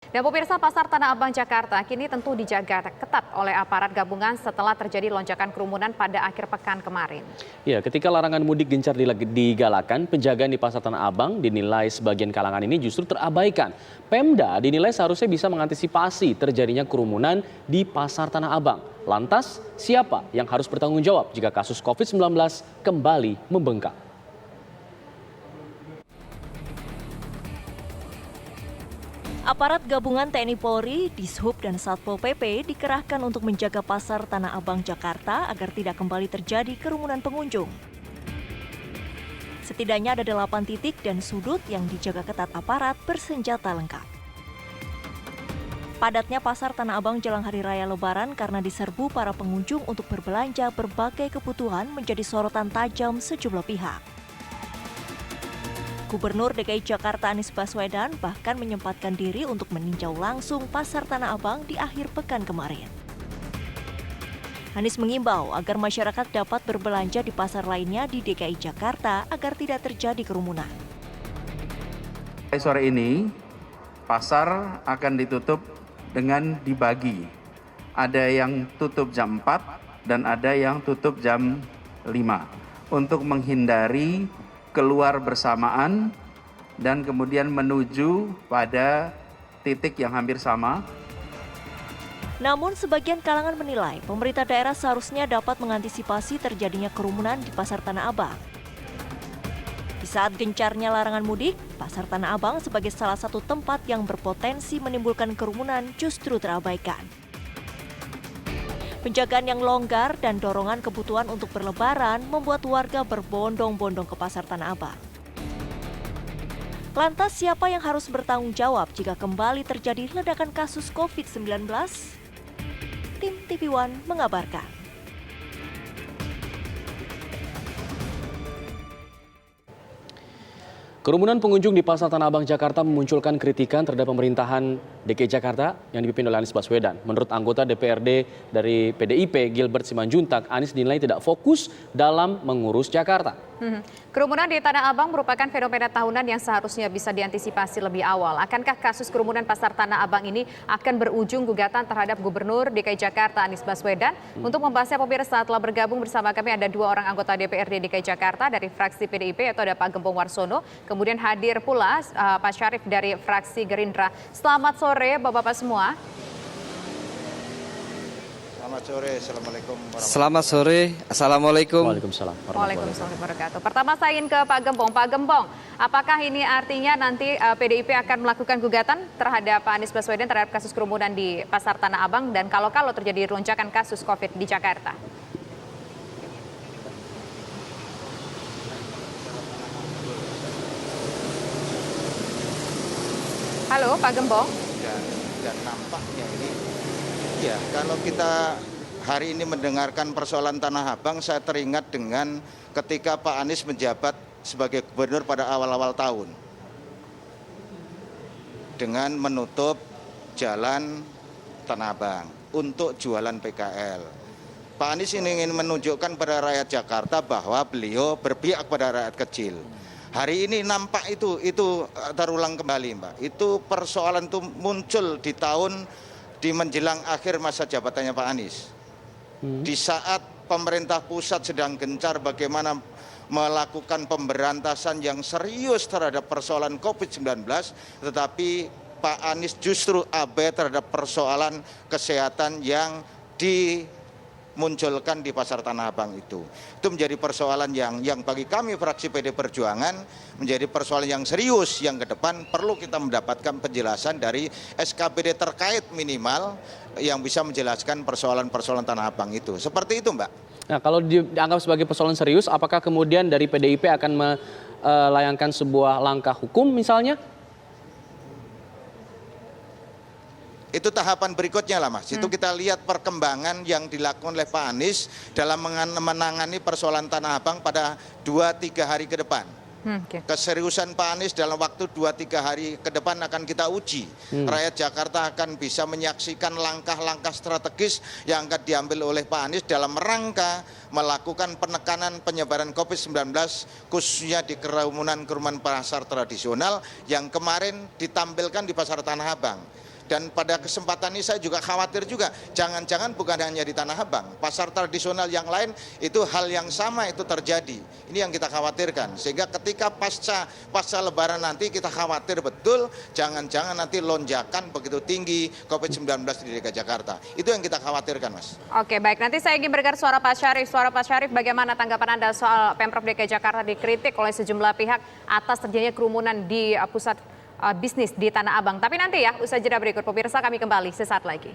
Dan pemirsa, Pasar Tanah Abang Jakarta kini tentu dijaga ketat oleh aparat gabungan setelah terjadi lonjakan kerumunan pada akhir pekan kemarin. Ya, ketika larangan mudik gencar digalakan, penjagaan di Pasar Tanah Abang dinilai sebagian kalangan ini justru terabaikan. Pemda dinilai seharusnya bisa mengantisipasi terjadinya kerumunan di Pasar Tanah Abang. Lantas, siapa yang harus bertanggung jawab jika kasus COVID-19 kembali membengkak? Aparat gabungan TNI Polri, Dishub, dan Satpol PP dikerahkan untuk menjaga Pasar Tanah Abang Jakarta agar tidak kembali terjadi kerumunan pengunjung. Setidaknya ada 8 titik dan sudut yang dijaga ketat aparat bersenjata lengkap. Padatnya Pasar Tanah Abang jelang Hari Raya Lebaran karena diserbu para pengunjung untuk berbelanja berbagai kebutuhan menjadi sorotan tajam sejumlah pihak. Gubernur DKI Jakarta Anies Baswedan bahkan menyempatkan diri untuk meninjau langsung Pasar Tanah Abang di akhir pekan kemarin. Anies mengimbau agar masyarakat dapat berbelanja di pasar lainnya di DKI Jakarta agar tidak terjadi kerumunan. Sore ini, pasar akan ditutup dengan dibagi. Ada yang tutup jam 4 dan ada yang tutup jam 5 untuk menghindari keluar bersamaan dan kemudian menuju pada titik yang hampir sama. Namun sebagian kalangan menilai pemerintah daerah seharusnya dapat mengantisipasi terjadinya kerumunan di Pasar Tanah Abang. Di saat gencarnya larangan mudik, Pasar Tanah Abang sebagai salah satu tempat yang berpotensi menimbulkan kerumunan justru terabaikan. Penjagaan yang longgar dan dorongan kebutuhan untuk berlebaran membuat warga berbondong-bondong ke Pasar Tanah Abang. Lantas siapa yang harus bertanggung jawab jika kembali terjadi ledakan kasus COVID-19? Tim TV One mengabarkan. Kerumunan pengunjung di Pasar Tanah Abang Jakarta memunculkan kritikan terhadap pemerintahan DKI Jakarta yang dipimpin oleh Anies Baswedan. Menurut anggota DPRD dari PDIP, Gilbert Simanjuntak, Anies dinilai tidak fokus dalam mengurus Jakarta. Kerumunan di Tanah Abang merupakan fenomena tahunan yang seharusnya bisa diantisipasi lebih awal. Akankah kasus kerumunan Pasar Tanah Abang ini akan berujung gugatan terhadap Gubernur DKI Jakarta Anies Baswedan? Untuk membahasnya, pemirsa, telah bergabung bersama kami ada 2 orang anggota DPRD DKI Jakarta dari fraksi PDIP, yaitu ada Pak Gembong Warsono, kemudian hadir pula Pak Syarif dari fraksi Gerindra. Selamat sore Bapak-Bapak semua. Selamat sore, Assalamualaikum warahmatullahi wabarakatuh. Selamat sore, Assalamualaikum. Waalaikumsalam. Waalaikumsalam warahmatullahi wabarakatuh. Pertama saya ingin ke Pak Gembong. Pak Gembong, apakah ini artinya nanti PDIP akan melakukan gugatan terhadap Pak Anies Baswedan terhadap kasus kerumunan di Pasar Tanah Abang dan kalau terjadi lonjakan kasus COVID di Jakarta? Halo Pak Gembong. Dan nampaknya ini, ya kalau kita hari ini mendengarkan persoalan Tanah Abang, saya teringat dengan ketika Pak Anies menjabat sebagai gubernur pada awal-awal tahun. Dengan menutup jalan Tanah Abang untuk jualan PKL. Pak Anies ini ingin menunjukkan pada rakyat Jakarta bahwa beliau berpihak pada rakyat kecil. Hari ini nampak itu terulang kembali, Mbak. Itu persoalan itu muncul di menjelang akhir masa jabatannya Pak Anies. Di saat pemerintah pusat sedang gencar bagaimana melakukan pemberantasan yang serius terhadap persoalan COVID-19, tetapi Pak Anies justru abai terhadap persoalan kesehatan yang dimunculkan di Pasar Tanah Abang itu. Itu menjadi persoalan yang bagi kami fraksi PD Perjuangan menjadi persoalan yang serius yang ke depan perlu kita mendapatkan penjelasan dari SKPD terkait minimal yang bisa menjelaskan persoalan-persoalan Tanah Abang itu. Seperti itu, Mbak. Nah, kalau dianggap sebagai persoalan serius, apakah kemudian dari PDIP akan melayangkan sebuah langkah hukum misalnya? Itu tahapan berikutnya lah, Mas. Itu kita lihat perkembangan yang dilakukan oleh Pak Anies dalam menangani persoalan Tanah Abang pada 2-3 hari ke depan. Keseriusan Pak Anies dalam waktu 2-3 hari ke depan akan kita uji. Rakyat Jakarta akan bisa menyaksikan langkah-langkah strategis yang akan diambil oleh Pak Anies dalam rangka melakukan penekanan penyebaran COVID-19 khususnya di kerumunan pasar tradisional yang kemarin ditampilkan di Pasar Tanah Abang. Dan pada kesempatan ini saya juga khawatir juga, jangan-jangan bukan hanya di Tanah Abang, pasar tradisional yang lain itu hal yang sama itu terjadi. Ini yang kita khawatirkan. Sehingga ketika pasca Lebaran nanti kita khawatir betul, jangan-jangan nanti lonjakan begitu tinggi COVID-19 di DKI Jakarta. Itu yang kita khawatirkan, Mas. Oke, baik. Nanti saya ingin mendengar suara Pak Syarif. Suara Pak Syarif, bagaimana tanggapan Anda soal Pemprov DKI Jakarta dikritik oleh sejumlah pihak atas terjadinya kerumunan di pusat bisnis di Tanah Abang. Tapi nanti ya, usai jeda berikut pemirsa kami kembali sesaat lagi.